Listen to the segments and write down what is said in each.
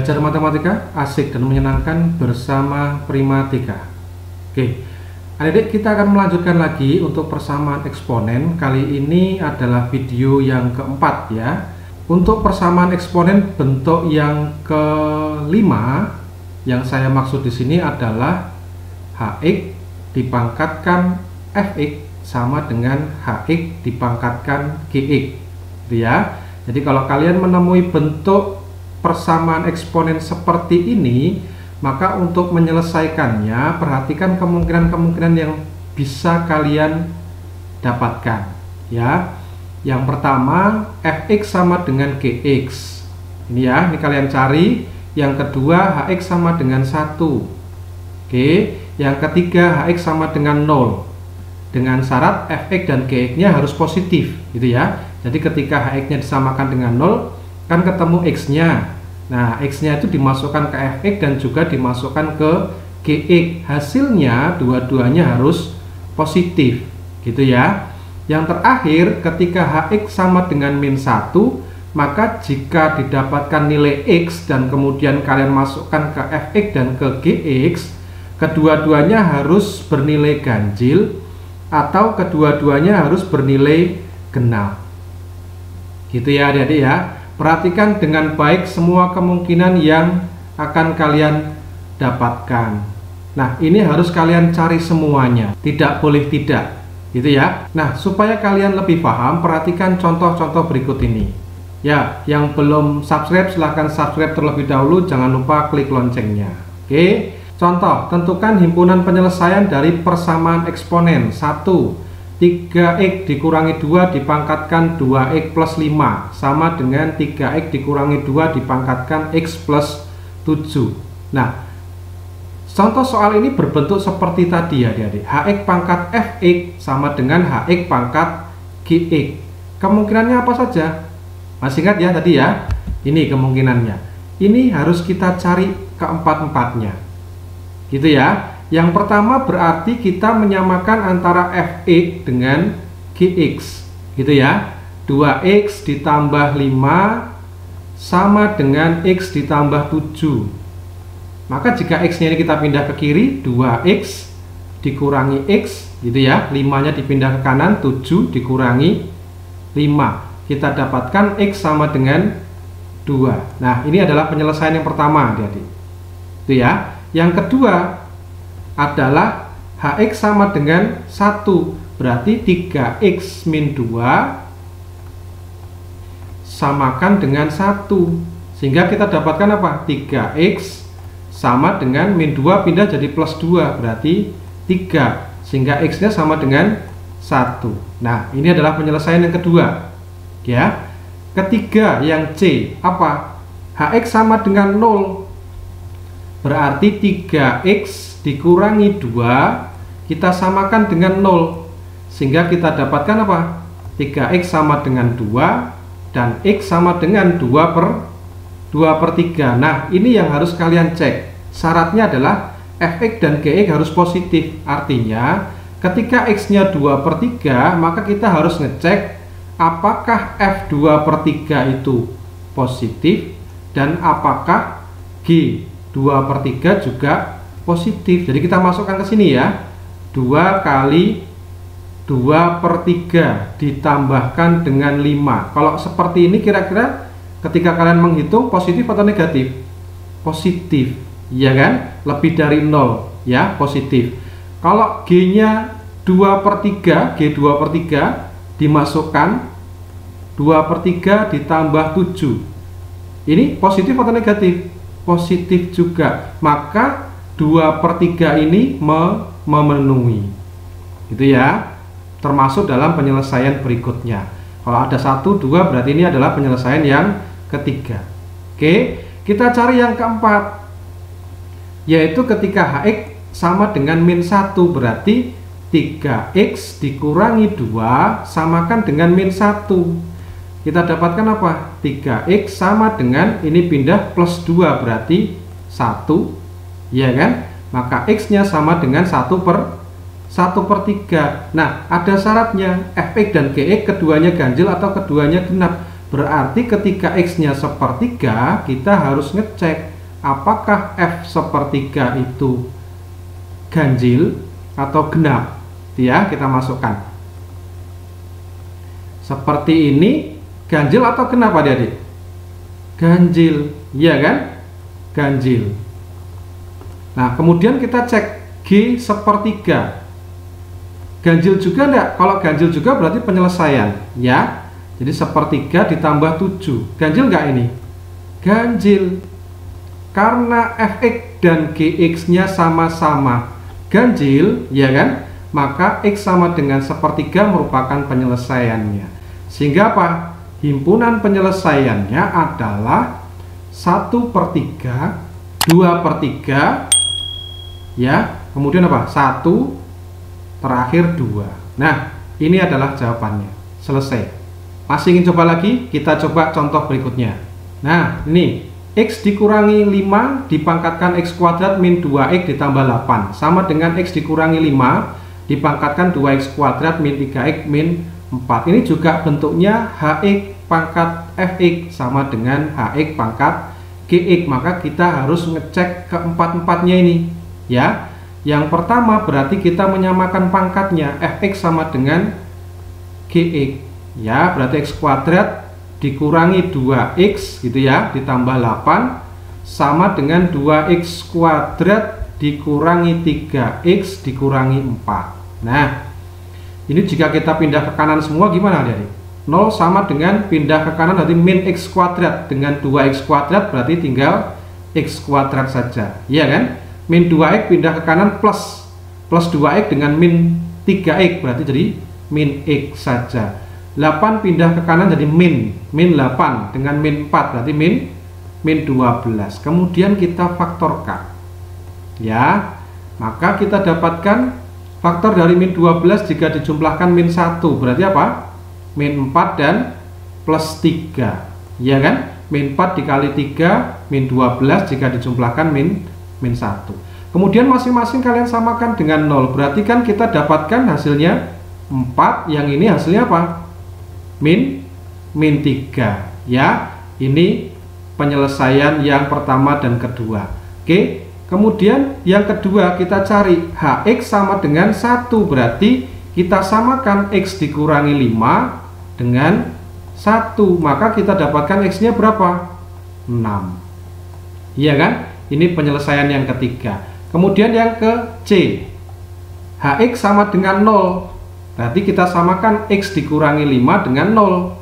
Belajar matematika asik dan menyenangkan bersama Primatika. Oke, adik-adik, kita akan melanjutkan lagi untuk persamaan eksponen. Kali ini adalah video yang keempat ya. Untuk persamaan eksponen bentuk yang kelima, yang saya maksud di sini adalah hx dipangkatkan fx sama dengan hx dipangkatkan gx, gitu ya. Jadi kalau kalian menemui bentuk persamaan eksponen seperti ini, maka untuk menyelesaikannya perhatikan kemungkinan-kemungkinan yang bisa kalian dapatkan ya. Yang pertama, fx sama dengan gx. Ini ya, ini kalian cari. Yang kedua, hx sama dengan 1. Oke, yang ketiga, hx sama dengan 0. Dengan syarat fx dan gx-nya harus positif, gitu ya. Jadi ketika hx-nya disamakan dengan 0, kan ketemu x-nya. Nah, x-nya itu dimasukkan ke fx dan juga dimasukkan ke gx. Hasilnya dua-duanya harus positif, gitu ya. Yang terakhir, ketika hx sama dengan min 1, maka jika didapatkan nilai x dan kemudian kalian masukkan ke fx dan ke gx, kedua-duanya harus bernilai ganjil atau kedua-duanya harus bernilai genap. Gitu ya adik-adik ya. Perhatikan dengan baik semua kemungkinan yang akan kalian dapatkan. Nah, ini harus kalian cari semuanya, tidak boleh tidak, gitu ya. Nah, supaya kalian lebih paham, perhatikan contoh-contoh berikut ini. Ya, yang belum subscribe silahkan subscribe terlebih dahulu, jangan lupa klik loncengnya. Oke, contoh, tentukan himpunan penyelesaian dari persamaan eksponen. 1. 3x dikurangi 2 dipangkatkan 2x plus 5 sama dengan 3x dikurangi 2 dipangkatkan x plus 7. Nah, contoh soal ini berbentuk seperti tadi ya adik-adik. Hx pangkat fx sama dengan hx pangkat gx. Kemungkinannya apa saja? Masih ingat ya tadi ya? Ini kemungkinannya. Ini harus kita cari keempat-empatnya, gitu ya. Yang pertama berarti kita menyamakan antara fx dengan gx, gitu ya. 2x ditambah 5 sama dengan x ditambah 7. Maka jika x-nya ini kita pindah ke kiri, 2x dikurangi x, gitu ya. 5-nya dipindah ke kanan, 7 dikurangi 5. Kita dapatkan x sama dengan 2. Nah, ini adalah penyelesaian yang pertama, adik-adik. Itu ya. Yang kedua adalah hx sama dengan 1, berarti 3x min 2 samakan dengan 1, sehingga kita dapatkan apa? 3x sama dengan min 2 pindah jadi plus 2, berarti 3, sehingga x nya sama dengan 1. Nah, ini adalah penyelesaian yang kedua ya. Ketiga, yang C, apa? Hx sama dengan 0, berarti 3x dikurangi 2 kita samakan dengan 0, sehingga kita dapatkan apa? 3x sama dengan 2 dan x sama dengan 2 per 3. Nah, ini yang harus kalian cek. Syaratnya adalah fx dan gx harus positif. Artinya ketika x nya 2 per 3, maka kita harus ngecek apakah f2 per 3 itu positif dan apakah g2 per 3 juga positif. Jadi kita masukkan ke sini ya. 2 kali 2 per 3 ditambahkan dengan 5. Kalau seperti ini kira-kira ketika kalian menghitung positif atau negatif? Positif, ya kan? Lebih dari 0 ya, positif. Kalau G-nya 2 per 3, G2 per 3 dimasukkan 2 per 3 ditambah 7. Ini positif atau negatif? Positif juga. Maka 2 per 3 ini memenuhi, gitu ya, termasuk dalam penyelesaian berikutnya. Kalau ada 1, 2 berarti ini adalah penyelesaian yang ketiga. Oke, kita cari yang keempat, yaitu ketika hx sama dengan min 1, berarti 3x dikurangi 2 samakan dengan min 1. Kita dapatkan apa? 3x sama dengan, ini pindah plus 2 berarti 1, ya kan? Maka x nya sama dengan 1 per 3. Nah, ada syaratnya, fx dan gx keduanya ganjil atau keduanya genap. Berarti ketika x nya sepertiga, kita harus ngecek apakah F sepertiga itu ganjil atau genap? Ya, kita masukkan. Seperti ini ganjil atau genap adik-adik? Ganjil, iya kan? Ganjil. Nah, kemudian kita cek G sepertiga. Ganjil juga enggak? Kalau ganjil juga berarti penyelesaian, ya. Jadi sepertiga ditambah 7. Ganjil enggak ini? Ganjil. Karena fx dan gx-nya sama-sama ganjil, ya kan? Maka x sama dengan sepertiga merupakan penyelesaiannya. Sehingga apa? Himpunan penyelesaiannya adalah 1/3, 2/3, ya. Kemudian apa? 1, terakhir 2. Nah, ini adalah jawabannya. Selesai. Masih ingin coba lagi? Kita coba contoh berikutnya. Nah, ini x dikurangi 5 dipangkatkan x kuadrat min 2x ditambah 8 sama dengan x dikurangi 5 dipangkatkan 2x kuadrat min 3x min 4. Ini juga bentuknya hx pangkat fx sama dengan hx pangkat gx. Maka kita harus ngecek keempat-empatnya ini, ya. Yang pertama berarti kita menyamakan pangkatnya, fx sama dengan gx, ya. Berarti x kuadrat dikurangi 2x gitu ya, ditambah 8 sama dengan 2x kuadrat dikurangi 3x dikurangi 4. Nah, ini jika kita pindah ke kanan semua gimana adik-adik? 0 sama dengan pindah ke kanan berarti min x kuadrat, dengan 2x kuadrat berarti tinggal x kuadrat saja, iya kan? Min 2x pindah ke kanan plus 2x dengan min 3x berarti jadi min x saja. 8 pindah ke kanan jadi min 8 dengan min 4 berarti min 12. Kemudian kita faktorkan, ya. Maka kita dapatkan faktor dari min 12 jika dijumlahkan min 1 berarti apa? Min 4 dan plus 3, ya kan? Min 4 dikali 3 min 12 jika dijumlahkan min 1. Kemudian masing-masing kalian samakan dengan 0. Berarti kan kita dapatkan hasilnya 4, yang ini hasilnya apa? Min 3, ya. Ini penyelesaian yang pertama dan kedua. Oke. Kemudian yang kedua kita cari hx sama dengan 1. Berarti kita samakan x dikurangi 5 dengan 1. Maka kita dapatkan x-nya berapa? 6. Iya kan? Ini penyelesaian yang ketiga. Kemudian yang ke C, hx sama dengan 0. Berarti kita samakan x dikurangi 5 dengan 0,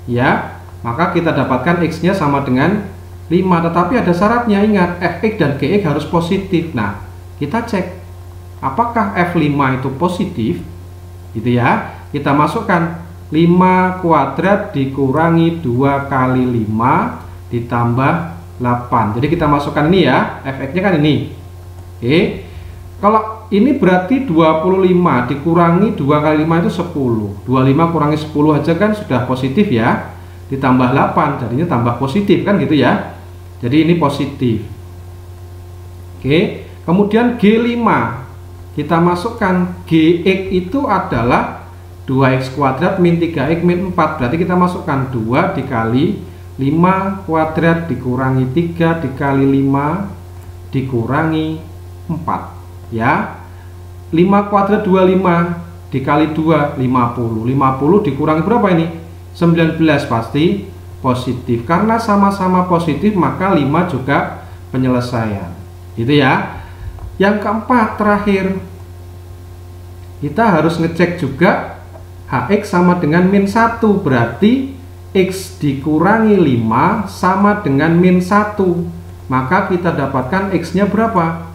ya. Maka kita dapatkan x-nya sama dengan 5. Tetapi ada syaratnya, ingat, fx dan gx harus positif. Nah, kita cek apakah f5 itu positif, gitu ya. Kita masukkan 5 kuadrat dikurangi 2 kali 5 ditambah 8. Jadi kita masukkan ini ya, fx-nya kan ini. Oke. Kalau ini berarti 25 dikurangi 2 kali 5 itu 10. 25 kurangi 10 aja kan sudah positif ya. Ditambah 8 jadinya tambah positif kan gitu ya. Jadi ini positif. Oke. Kemudian G5 kita masukkan, gx itu adalah 2x kuadrat min 3x min 4. Berarti kita masukkan 2 dikali 5 kuadrat dikurangi 3 dikali 5 dikurangi 4, ya. 5 kuadrat 25 dikali 2 50. 50 dikurangi berapa ini? 19, pasti positif. Karena sama-sama positif maka 5 juga penyelesaian, gitu ya. Yang keempat terakhir, kita harus ngecek juga hx sama dengan min 1. Berarti x dikurangi 5 sama dengan min 1. Maka kita dapatkan x-nya berapa?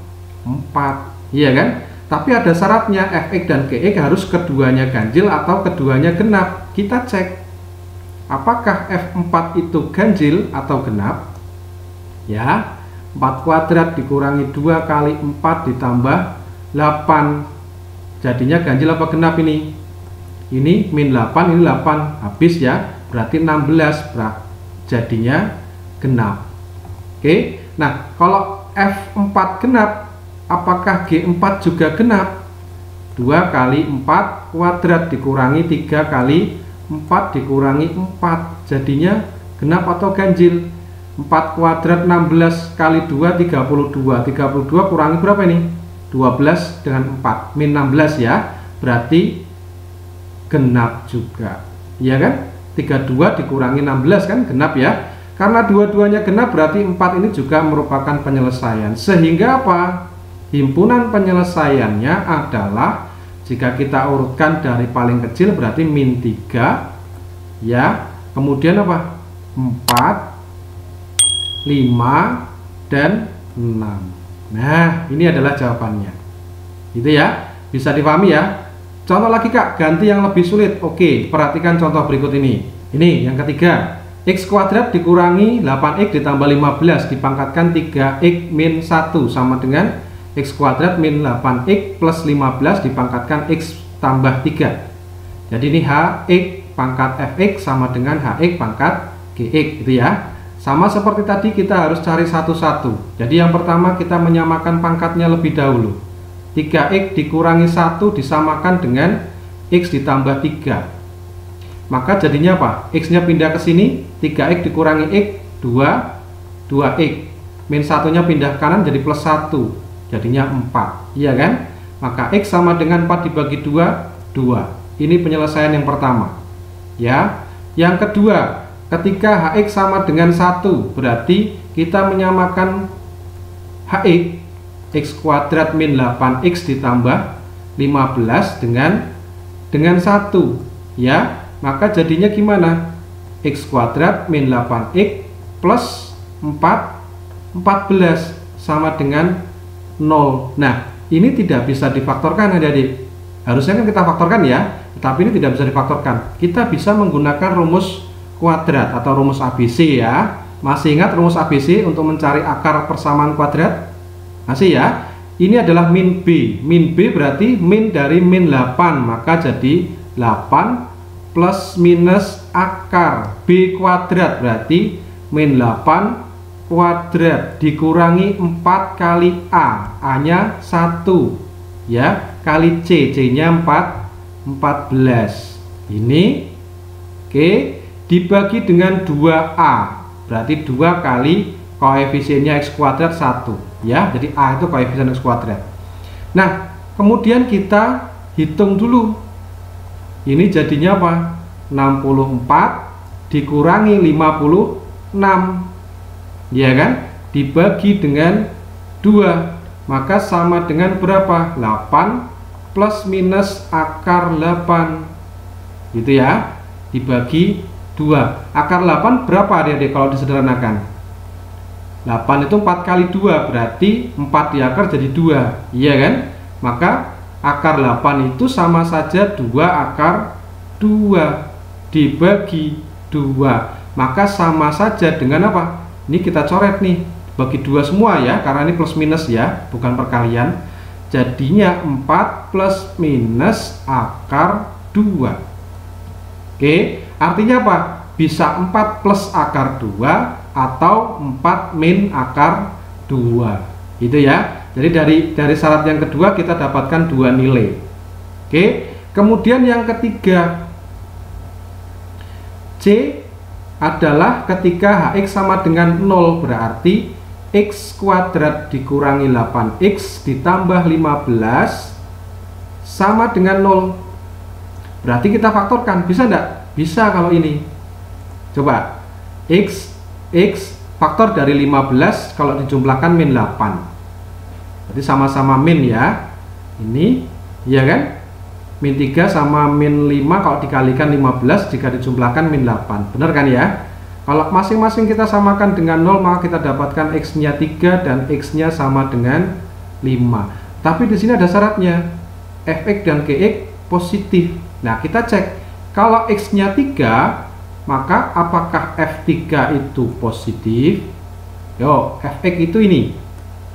4, iya kan? Tapi ada syaratnya, fx dan gx harus keduanya ganjil atau keduanya genap. Kita cek apakah f4 itu ganjil atau genap, ya. 4 kuadrat dikurangi 2 kali 4 ditambah 8 jadinya ganjil apa genap ini? Ini min 8, ini 8, habis ya, berarti 16, jadinya genap. Oke. Nah, kalau f4 genap, apakah g4 juga genap? 2 kali 4 kuadrat dikurangi 3 kali 4 dikurangi 4 jadinya genap atau ganjil? 4 kuadrat 16 kali 2 32. 32 kurangi berapa ini? 12 dengan 4 min 16 ya, berarti genap juga, iya kan? 32 dikurangi 16 kan genap ya. Karena dua-duanya genap berarti 4 ini juga merupakan penyelesaian. Sehingga apa? Himpunan penyelesaiannya adalah, jika kita urutkan dari paling kecil berarti min 3 ya, kemudian apa? 4, 5, dan 6. Nah, ini adalah jawabannya. Gitu ya. Bisa dipahami ya. Contoh lagi Kak, ganti yang lebih sulit. Oke, perhatikan contoh berikut ini. Ini yang ketiga. X kuadrat dikurangi 8x ditambah 15 dipangkatkan 3x min 1 sama dengan X kuadrat min 8x plus 15 dipangkatkan X tambah 3. Jadi ini HX pangkat Fx sama dengan HX pangkat Gx gitu ya. Sama seperti tadi, kita harus cari satu-satu. Jadi yang pertama kita menyamakan pangkatnya lebih dahulu. 3x dikurangi 1 disamakan dengan x ditambah 3. Maka jadinya apa? X nya pindah ke sini, 3x dikurangi x 2x. Min 1 nya pindah ke kanan jadi plus 1, jadinya 4, iya kan? Maka x sama dengan 4 dibagi 2, 2. Ini penyelesaian yang pertama ya. Yang kedua, ketika Hx sama dengan 1, berarti kita menyamakan Hx, X kuadrat min 8x ditambah 15 dengan 1 ya. Maka jadinya gimana? X kuadrat min 8x plus 14 sama dengan 0. Nah, ini tidak bisa difaktorkan adik-adik. Harusnya kan kita faktorkan ya, tetapi ini tidak bisa difaktorkan. Kita bisa menggunakan rumus kuadrat atau rumus ABC ya. Masih ingat rumus ABC untuk mencari akar persamaan kuadrat? Masih ya? Ini adalah min B. Min B berarti min dari min 8, maka jadi 8 plus minus akar B kuadrat berarti min 8 kuadrat dikurangi 4 kali A. A nya 1 ya, kali C, C nya 14. Ini oke, dibagi dengan 2A, berarti 2 kali koefisiennya X kuadrat 1 ya. Jadi A itu koefisien X kuadrat. Nah, kemudian kita hitung dulu. Ini jadinya apa? 64 dikurangi 56 ya kan, dibagi dengan 2, maka sama dengan berapa? 8 plus minus akar 8 gitu ya, dibagi 2. Akar 8 berapa adik-adik kalau disederhanakan? 8 itu 4 kali 2, berarti 4 diakar jadi 2, iya kan? Maka akar 8 itu sama saja 2 akar 2 dibagi 2, maka sama saja dengan apa? Ini kita coret nih, bagi 2 semua ya, karena ini plus minus ya, bukan perkalian. Jadinya 4 plus minus akar 2. Oke, artinya apa? Bisa 4 plus akar 2 atau 4 min akar 2 gitu ya. Jadi dari syarat yang kedua kita dapatkan 2 nilai. Oke, kemudian yang ketiga, C adalah ketika Hx sama dengan 0, berarti X kuadrat dikurangi 8x ditambah 15 sama dengan 0. Berarti kita faktorkan, bisa enggak? Bisa kalau ini. Coba X faktor dari 15 kalau dijumlahkan min 8. Jadi sama-sama min ya. Ini ya kan? Min 3 sama min 5 kalau dikalikan 15 jika dijumlahkan min 8. Benar kan ya? Kalau masing-masing kita samakan dengan 0, maka kita dapatkan X nya 3 dan X nya sama dengan 5. Tapi di sini ada syaratnya, Fx dan Gx positif. Nah, kita cek, kalau X nya 3, maka apakah F3 itu positif? Yo, Fx itu ini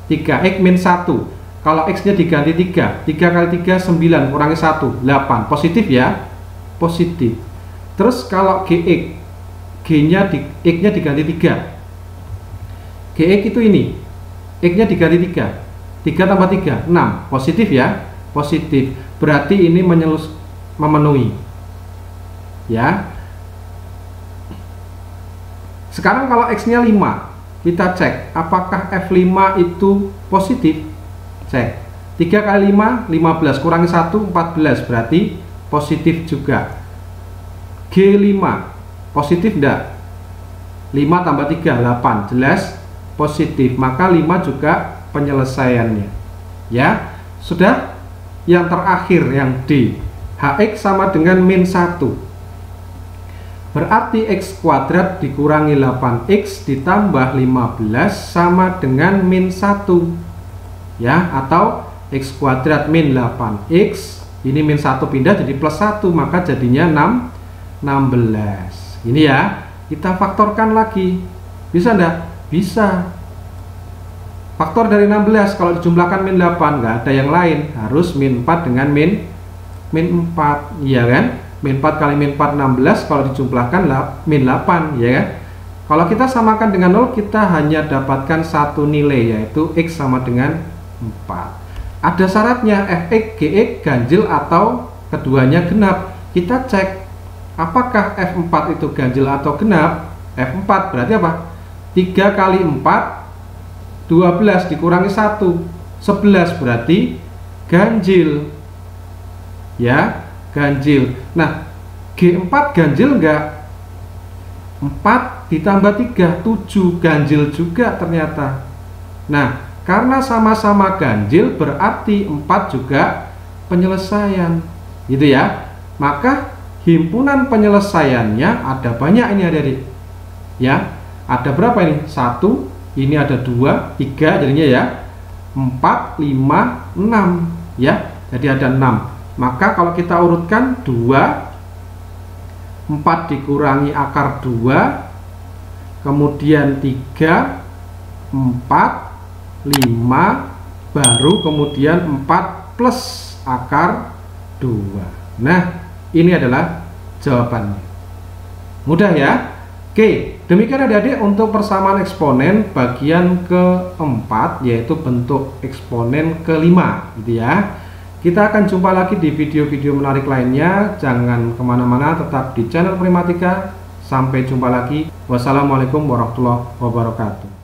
3x min 1. Kalau X nya diganti 3, 3 kali 3 9, kurangi 1 8, positif ya? Positif. Terus kalau Gx, X nya diganti 3, Gx itu ini, X nya diganti 3, 3 tambah 3 6, positif ya? Positif. Berarti ini memenuhi ya. Sekarang kalau X nya 5, kita cek apakah F5 itu positif. Cek 3 kali 5 15 kurangi 1 14, berarti positif juga. G5 positif enggak? 5 tambah 3 8, jelas positif, maka 5 juga penyelesaiannya. Ya, sudah. Yang terakhir yang D, Hx sama dengan min 1, berarti x kuadrat dikurangi 8x ditambah 15 sama dengan min 1, ya, atau x kuadrat min 8x, ini min 1 pindah jadi plus 1, maka jadinya 16. Ini ya, kita faktorkan lagi. Bisa enggak? Bisa. Faktor dari 16 kalau dijumlahkan min 8, nggak ada yang lain, harus min 4 dengan min 4, iya kan? Min 4 kali min 4 16, kalau dijumlahkan min 8, ya kan? Kalau kita samakan dengan 0, kita hanya dapatkan satu nilai, yaitu x sama dengan 4. Ada syaratnya, fx, gx ganjil atau keduanya genap. Kita cek apakah F4 itu ganjil atau genap. F4 berarti apa? 3 kali 4 12 dikurangi 1 11, berarti ganjil, ya, ganjil. Nah, G4 ganjil enggak? 4 ditambah 3 7, ganjil juga ternyata. Nah, karena sama-sama ganjil berarti 4 juga penyelesaian, gitu ya. Maka himpunan penyelesaiannya ada banyak ini adik-adik, ya. Ada berapa ini? 1, ini ada 2, 3, jadinya ya 4, 5, 6, ya. Jadi ada 6. Maka kalau kita urutkan 2, 4 dikurangi akar 2, kemudian 3, 4, 5, baru kemudian 4 plus akar 2. Nah, ini adalah jawabannya. Mudah ya? Oke, demikian adik-adik untuk persamaan eksponen bagian keempat, yaitu bentuk eksponen kelima, gitu ya. Kita akan jumpa lagi di video-video menarik lainnya. Jangan kemana-mana, tetap di channel Primatika. Sampai jumpa lagi. Wassalamualaikum warahmatullahi wabarakatuh.